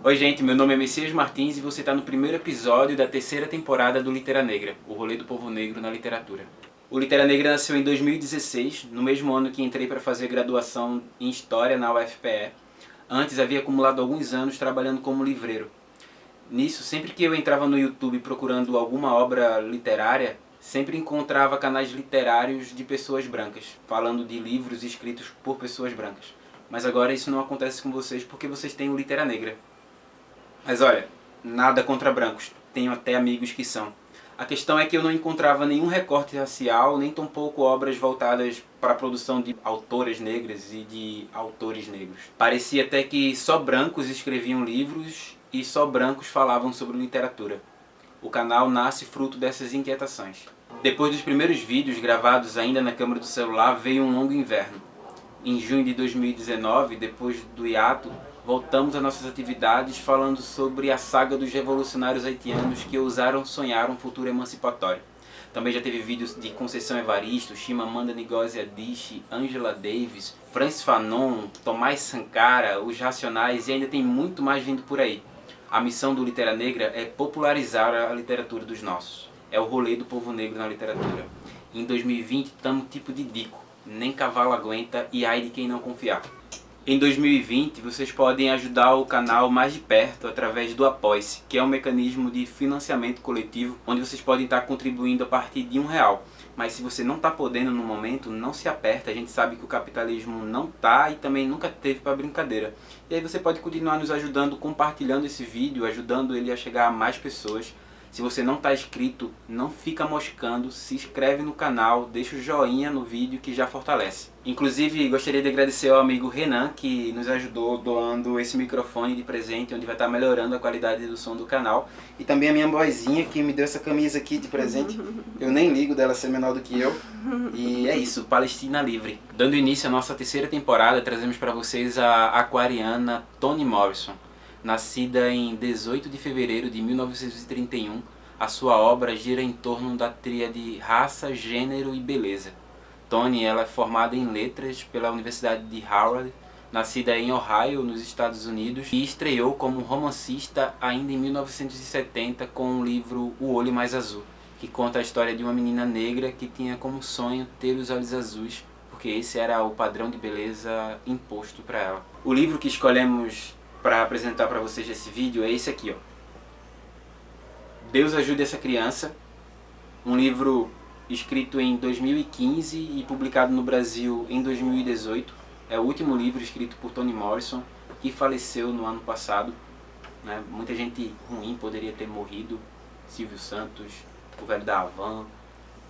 Oi gente, meu nome é Messias Martins e você está no primeiro episódio da terceira temporada do Litera Negra, o rolê do povo negro na literatura. O Litera Negra nasceu em 2016, no mesmo ano que entrei para fazer graduação em História na UFPE. Antes havia acumulado alguns anos trabalhando como livreiro. Nisso, sempre que eu entrava no YouTube procurando alguma obra literária, sempre encontrava canais literários de pessoas brancas, falando de livros escritos por pessoas brancas. Mas agora isso não acontece com vocês porque vocês têm o Litera Negra. Mas olha, nada contra brancos, tenho até amigos que são. A questão é que eu não encontrava nenhum recorte racial, nem tampouco obras voltadas para a produção de autoras negras e de autores negros. Parecia até que só brancos escreviam livros e só brancos falavam sobre literatura. O canal nasce fruto dessas inquietações. Depois dos primeiros vídeos gravados ainda na câmera do celular, veio um longo inverno. Em junho de 2019, depois do hiato, voltamos às nossas atividades falando sobre a saga dos revolucionários haitianos que ousaram sonhar um futuro emancipatório. Também já teve vídeos de Conceição Evaristo, Chimamanda Ngozi Adichie, Angela Davis, Frantz Fanon, Tomás Sankara, Os Racionais e ainda tem muito mais vindo por aí. A missão do Litera Negra é popularizar a literatura dos nossos. É o rolê do povo negro na literatura. Em 2020 estamos tipo de Dico, nem cavalo aguenta e ai de quem não confiar. Em 2020 vocês podem ajudar o canal mais de perto através do Apoie-se, que é um mecanismo de financiamento coletivo onde vocês podem estar contribuindo a partir de R$1. Mas se você não está podendo no momento, não se aperta, a gente sabe que o capitalismo não está e também nunca teve para brincadeira. E aí você pode continuar nos ajudando compartilhando esse vídeo, ajudando ele a chegar a mais pessoas. Se você não está inscrito, não fica moscando, se inscreve no canal, deixa o joinha no vídeo que já fortalece. Inclusive, gostaria de agradecer ao amigo Renan que nos ajudou doando esse microfone de presente, onde vai estar melhorando a qualidade do som do canal. E também a minha boizinha que me deu essa camisa aqui de presente. Eu nem ligo dela ser menor do que eu. E é isso, Palestina Livre. Dando início à nossa terceira temporada, trazemos para vocês a aquariana Toni Morrison. Nascida em 18 de fevereiro de 1931, a sua obra gira em torno da tríade raça, gênero e beleza. Toni ela é formada em letras pela Universidade de Howard, nascida em Ohio, nos Estados Unidos, e estreou como romancista ainda em 1970 com o livro O Olho Mais Azul, que conta a história de uma menina negra que tinha como sonho ter os olhos azuis, porque esse era o padrão de beleza imposto para ela. O livro que escolhemos para apresentar para vocês esse vídeo é esse aqui, ó. Deus Ajude Essa Criança, um livro escrito em 2015 e publicado no Brasil em 2018. É o último livro escrito por Toni Morrison, que faleceu no ano passado, né? Muita gente ruim poderia ter morrido, Silvio Santos, o velho da Havan,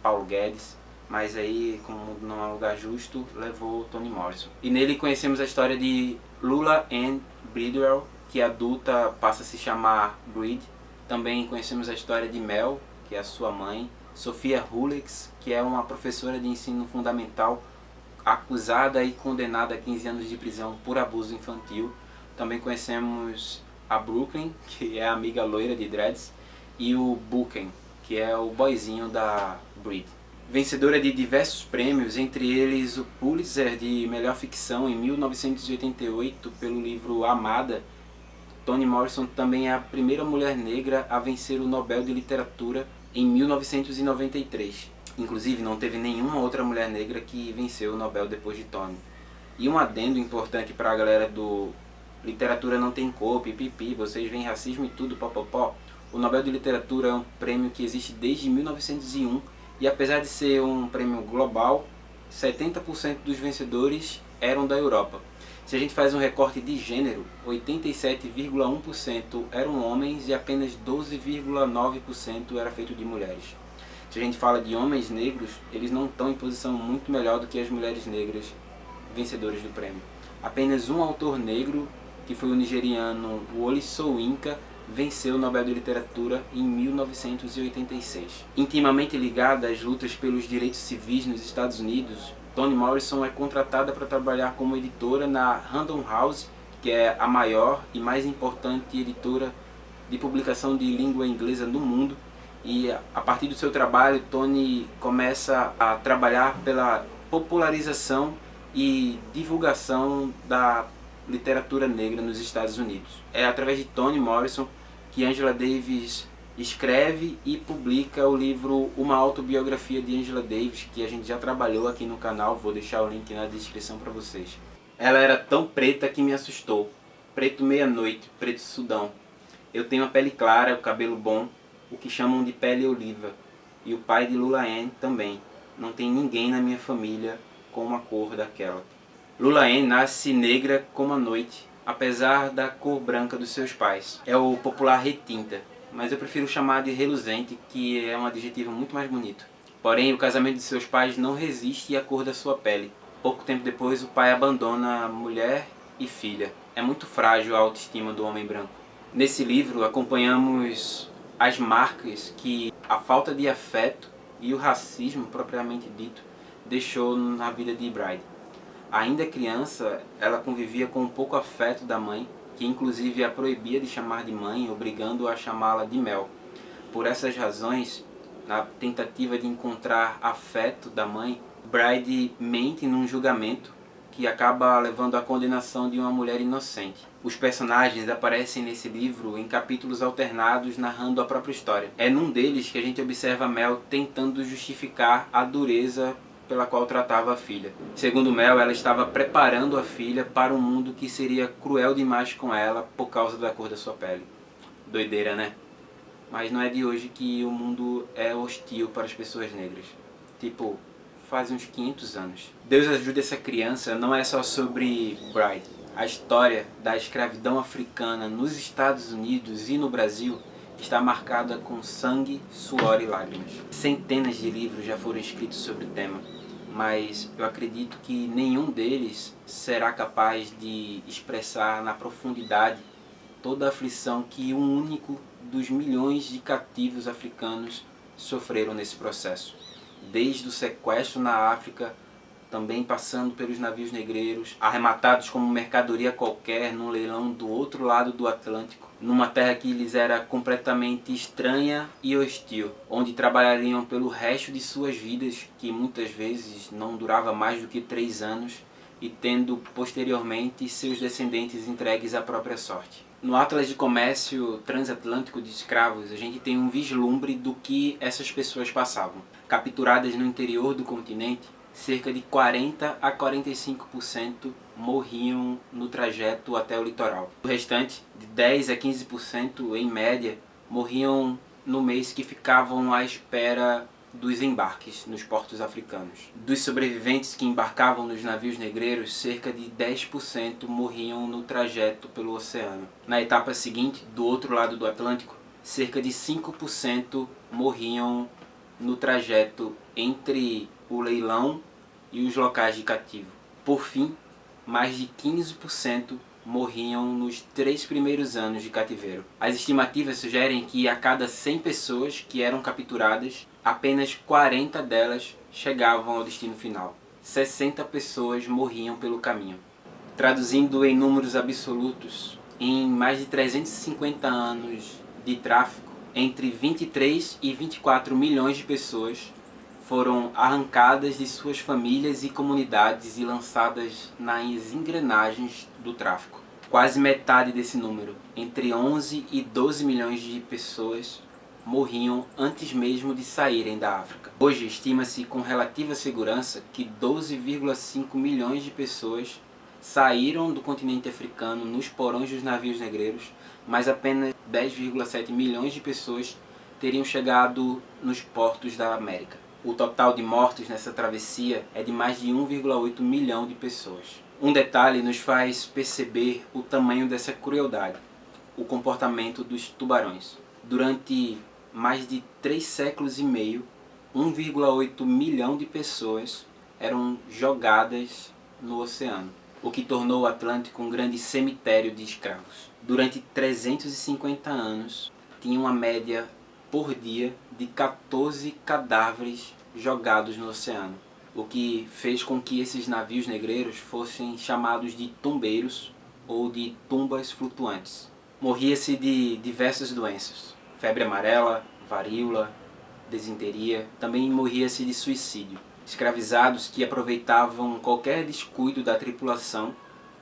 Paulo Guedes, mas aí, como não é um lugar justo, levou Toni Morrison. E nele conhecemos a história de Lula Ann Bridwell, que adulta passa a se chamar Breed. Também conhecemos a história de Mel, que é a sua mãe, Sofia Hulex, que é uma professora de ensino fundamental acusada e condenada a 15 anos de prisão por abuso infantil. Também conhecemos a Brooklyn, que é a amiga loira de Dreads, e o Buchan, que é o boyzinho da Breed. Vencedora de diversos prêmios, entre eles o Pulitzer de Melhor Ficção em 1988 pelo livro Amada, Toni Morrison também é a primeira mulher negra a vencer o Nobel de Literatura em 1993. Inclusive não teve nenhuma outra mulher negra que venceu o Nobel depois de Toni. E um adendo importante para a galera do Literatura Não Tem Cor, pipipi, vocês veem racismo e tudo, popopó. O Nobel de Literatura é um prêmio que existe desde 1901 e apesar de ser um prêmio global, 70% dos vencedores eram da Europa. Se a gente faz um recorte de gênero, 87,1% eram homens e apenas 12,9% era feito de mulheres. Se a gente fala de homens negros, eles não estão em posição muito melhor do que as mulheres negras vencedoras do prêmio. Apenas um autor negro, que foi o nigeriano Wole Soyinka, venceu o Nobel de Literatura em 1986. Intimamente ligada às lutas pelos direitos civis nos Estados Unidos, Toni Morrison é contratada para trabalhar como editora na Random House, que é a maior e mais importante editora de publicação de língua inglesa no mundo. E a partir do seu trabalho, Toni começa a trabalhar pela popularização e divulgação da literatura negra nos Estados Unidos. É através de Toni Morrison que Angela Davis escreve e publica o livro Uma Autobiografia de Angela Davis, que a gente já trabalhou aqui no canal, vou deixar o link na descrição para vocês. Ela era tão preta que me assustou. Preto meia-noite, preto sudão. Eu tenho a pele clara, o cabelo bom, o que chamam de pele oliva. E o pai de Lula-Anne também. Não tem ninguém na minha família com uma cor daquela. Lula-Anne nasce negra como a noite, apesar da cor branca dos seus pais. É o popular retinta, mas eu prefiro chamar de reluzente, que é um adjetivo muito mais bonito. Porém, o casamento de seus pais não resiste à cor da sua pele. Pouco tempo depois, o pai abandona a mulher e filha. É muito frágil a autoestima do homem branco. Nesse livro, acompanhamos as marcas que a falta de afeto e o racismo, propriamente dito, deixou na vida de Bride. Ainda criança, ela convivia com um pouco afeto da mãe, que inclusive a proibia de chamar de mãe, obrigando-a a chamá-la de Mel. Por essas razões, na tentativa de encontrar afeto da mãe, Bride mente num julgamento que acaba levando à condenação de uma mulher inocente. Os personagens aparecem nesse livro em capítulos alternados narrando a própria história. É num deles que a gente observa Mel tentando justificar a dureza pela qual tratava a filha. Segundo Mel, ela estava preparando a filha para um mundo que seria cruel demais com ela por causa da cor da sua pele. Doideira, né? Mas não é de hoje que o mundo é hostil para as pessoas negras. Tipo, faz uns 500 anos. Deus ajuda essa criança não é só sobre Bride. A história da escravidão africana nos Estados Unidos e no Brasil está marcada com sangue, suor e lágrimas. Centenas de livros já foram escritos sobre o tema, mas eu acredito que nenhum deles será capaz de expressar na profundidade toda a aflição que um único dos milhões de cativos africanos sofreram nesse processo. Desde o sequestro na África, também passando pelos navios negreiros, arrematados como mercadoria qualquer num leilão do outro lado do Atlântico, numa terra que lhes era completamente estranha e hostil, onde trabalhariam pelo resto de suas vidas, que muitas vezes não durava mais do que 3 anos, e tendo posteriormente seus descendentes entregues à própria sorte. No Atlas de Comércio Transatlântico de Escravos, a gente tem um vislumbre do que essas pessoas passavam. Capturadas no interior do continente, cerca de 40 a 45% morriam no trajeto até o litoral. O restante, de 10 a 15% em média, morriam no mês que ficavam à espera dos embarques nos portos africanos. Dos sobreviventes que embarcavam nos navios negreiros, cerca de 10% morriam no trajeto pelo oceano. Na etapa seguinte, do outro lado do Atlântico, cerca de 5% morriam no trajeto entre o leilão e os locais de cativo. Por fim, mais de 15% morriam nos 3 primeiros anos de cativeiro. As estimativas sugerem que a cada 100 pessoas que eram capturadas, apenas 40 delas chegavam ao destino final. 60 pessoas morriam pelo caminho. Traduzindo em números absolutos, em mais de 350 anos de tráfico, entre 23 e 24 milhões de pessoas foram arrancadas de suas famílias e comunidades e lançadas nas engrenagens do tráfico. Quase metade desse número, entre 11 e 12 milhões de pessoas, morriam antes mesmo de saírem da África. Hoje estima-se com relativa segurança que 12,5 milhões de pessoas saíram do continente africano nos porões dos navios negreiros, mas apenas 10,7 milhões de pessoas teriam chegado nos portos da América. O total de mortos nessa travessia é de mais de 1,8 milhão de pessoas. Um detalhe nos faz perceber o tamanho dessa crueldade: o comportamento dos tubarões. Durante mais de 3 séculos e meio, 1,8 milhão de pessoas eram jogadas no oceano, o que tornou o Atlântico um grande cemitério de escravos. Durante 350 anos, tinha uma média por dia de 14 cadáveres jogados no oceano, o que fez com que esses navios negreiros fossem chamados de tumbeiros ou de tumbas flutuantes. Morria-se de diversas doenças: febre amarela, varíola, desinteria. Também morria-se de suicídio. Escravizados que aproveitavam qualquer descuido da tripulação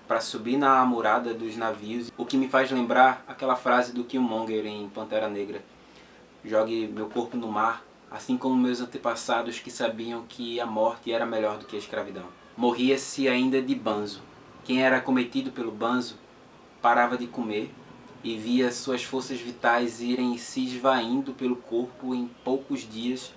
para subir na amurada dos navios, o que me faz lembrar aquela frase do Killmonger em Pantera Negra: jogue meu corpo no mar, assim como meus antepassados que sabiam que a morte era melhor do que a escravidão. Morria-se ainda de banzo. Quem era acometido pelo banzo parava de comer e via suas forças vitais irem se esvaindo pelo corpo em poucos dias,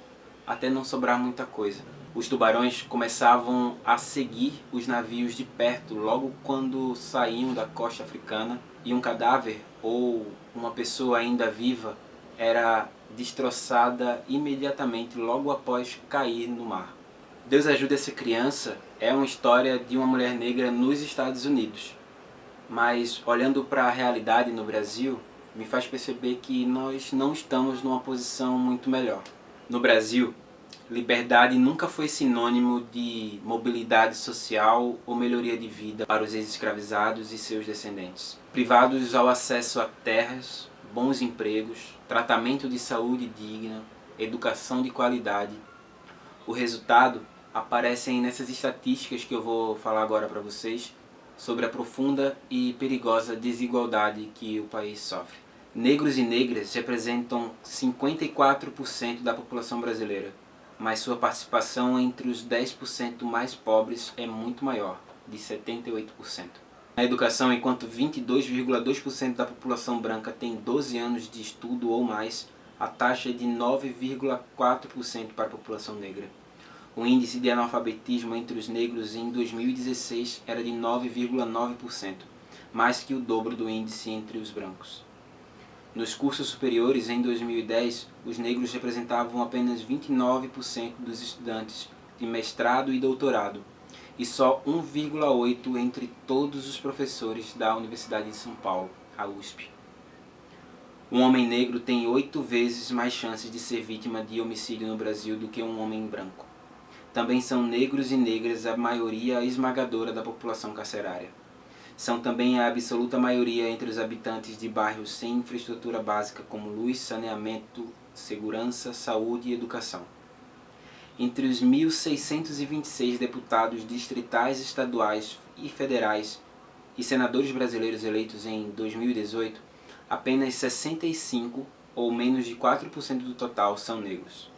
até não sobrar muita coisa. Os tubarões começavam a seguir os navios de perto logo quando saíam da costa africana, e um cadáver ou uma pessoa ainda viva era destroçada imediatamente logo após cair no mar. Deus Ajuda Essa Criança é uma história de uma mulher negra nos Estados Unidos, mas olhando para a realidade no Brasil, me faz perceber que nós não estamos numa posição muito melhor. No Brasil, liberdade nunca foi sinônimo de mobilidade social ou melhoria de vida para os ex-escravizados e seus descendentes. Privados ao acesso a terras, bons empregos, tratamento de saúde digna, educação de qualidade. O resultado aparece nessas estatísticas que eu vou falar agora para vocês sobre a profunda e perigosa desigualdade que o país sofre. Negros e negras representam 54% da população brasileira, mas sua participação entre os 10% mais pobres é muito maior, de 78%. Na educação, enquanto 22,2% da população branca tem 12 anos de estudo ou mais, a taxa é de 9,4% para a população negra. O índice de analfabetismo entre os negros em 2016 era de 9,9%, mais que o dobro do índice entre os brancos. Nos cursos superiores, em 2010, os negros representavam apenas 29% dos estudantes de mestrado e doutorado, e só 1,8% entre todos os professores da Universidade de São Paulo, a USP. Um homem negro tem 8 vezes mais chances de ser vítima de homicídio no Brasil do que um homem branco. Também são negros e negras a maioria esmagadora da população carcerária. São também a absoluta maioria entre os habitantes de bairros sem infraestrutura básica como luz, saneamento, segurança, saúde e educação. Entre os 1.626 deputados distritais, estaduais e federais e senadores brasileiros eleitos em 2018, apenas 65, ou menos de 4% do total, são negros.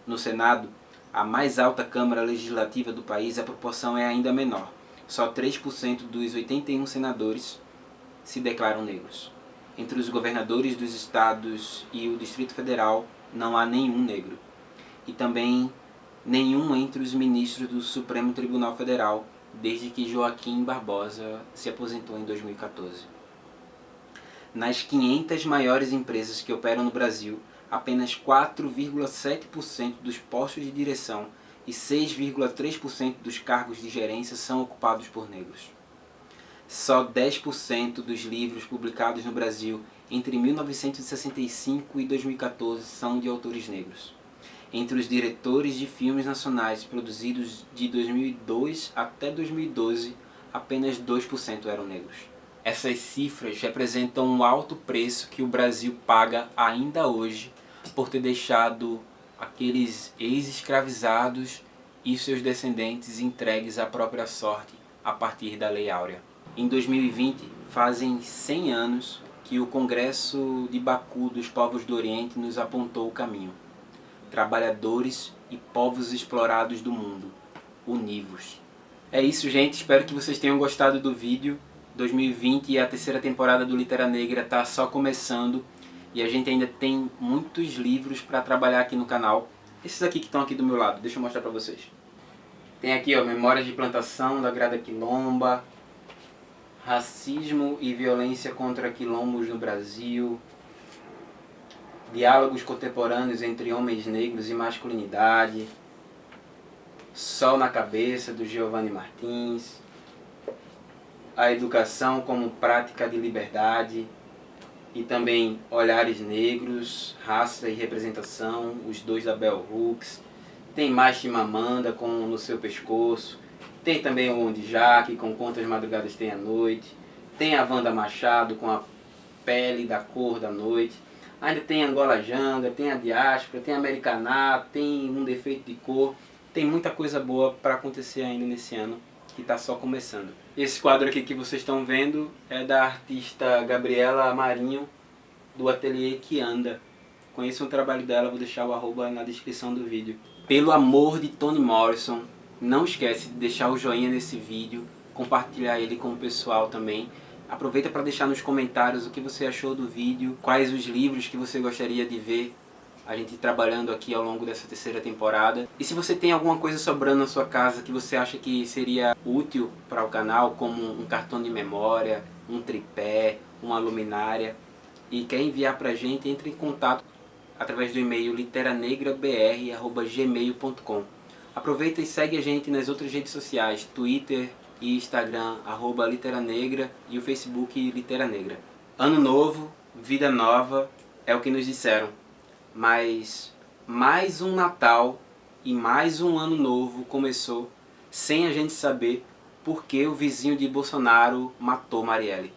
No Senado, a mais alta Câmara Legislativa do país, a proporção é ainda menor. Só 3% dos 81 senadores se declaram negros. Entre os governadores dos estados e o Distrito Federal, não há nenhum negro. E também nenhum entre os ministros do Supremo Tribunal Federal, desde que Joaquim Barbosa se aposentou em 2014. Nas 500 maiores empresas que operam no Brasil, apenas 4,7% dos postos de direção e 6,3% dos cargos de gerência são ocupados por negros. Só 10% dos livros publicados no Brasil entre 1965 e 2014 são de autores negros. Entre os diretores de filmes nacionais produzidos de 2002 até 2012, apenas 2% eram negros. Essas cifras representam um alto preço que o Brasil paga ainda hoje por ter deixado aqueles ex-escravizados e seus descendentes entregues à própria sorte a partir da Lei Áurea. Em 2020, fazem 100 anos que o Congresso de Baku dos Povos do Oriente nos apontou o caminho. Trabalhadores e povos explorados do mundo, univos. É isso, gente. Espero que vocês tenham gostado do vídeo. 2020 e a terceira temporada do Litera Negra está só começando e a gente ainda tem muitos livros para trabalhar aqui no canal. Esses aqui que estão aqui do meu lado, deixa eu mostrar para vocês. Tem aqui, ó, Memórias de Plantação da Grada Quilomba, Racismo e Violência contra Quilombos no Brasil, Diálogos Contemporâneos entre Homens Negros e Masculinidade, Sol na Cabeça, do Giovanni Martins, A Educação como Prática de Liberdade, e também Olhares Negros, Raça e Representação, os dois da Bell Hooks. Tem mais Chimamanda com No Seu Pescoço. Tem também o Onde Jaque com Quantas Madrugadas Tem a Noite. Tem a Wanda Machado com A Pele da Cor da Noite. Ainda tem Angola Janga, tem a Diáspora, tem Americaná, tem Um Defeito de Cor. Tem muita coisa boa para acontecer ainda nesse ano. que está só começando. Esse quadro aqui que vocês estão vendo é da artista Gabriela Marinho, do ateliê Que Anda. Conheçam o trabalho dela, vou deixar o arroba na descrição do vídeo. Pelo amor de Toni Morrison, não esquece de deixar o joinha nesse vídeo, compartilhar ele com o pessoal também. Aproveita para deixar nos comentários o que você achou do vídeo, quais os livros que você gostaria de ver a gente trabalhando aqui ao longo dessa terceira temporada. E se você tem alguma coisa sobrando na sua casa que você acha que seria útil para o canal, como um cartão de memória, um tripé, uma luminária, e quer enviar para a gente, entre em contato através do e-mail literanegrabr@gmail.com. Aproveita e segue a gente nas outras redes sociais, Twitter e Instagram, @literanegra, e o Facebook Litera Negra. Ano novo, vida nova, é o que nos disseram. Mas mais um Natal e mais um ano novo começou sem a gente saber por que o vizinho de Bolsonaro matou Marielle.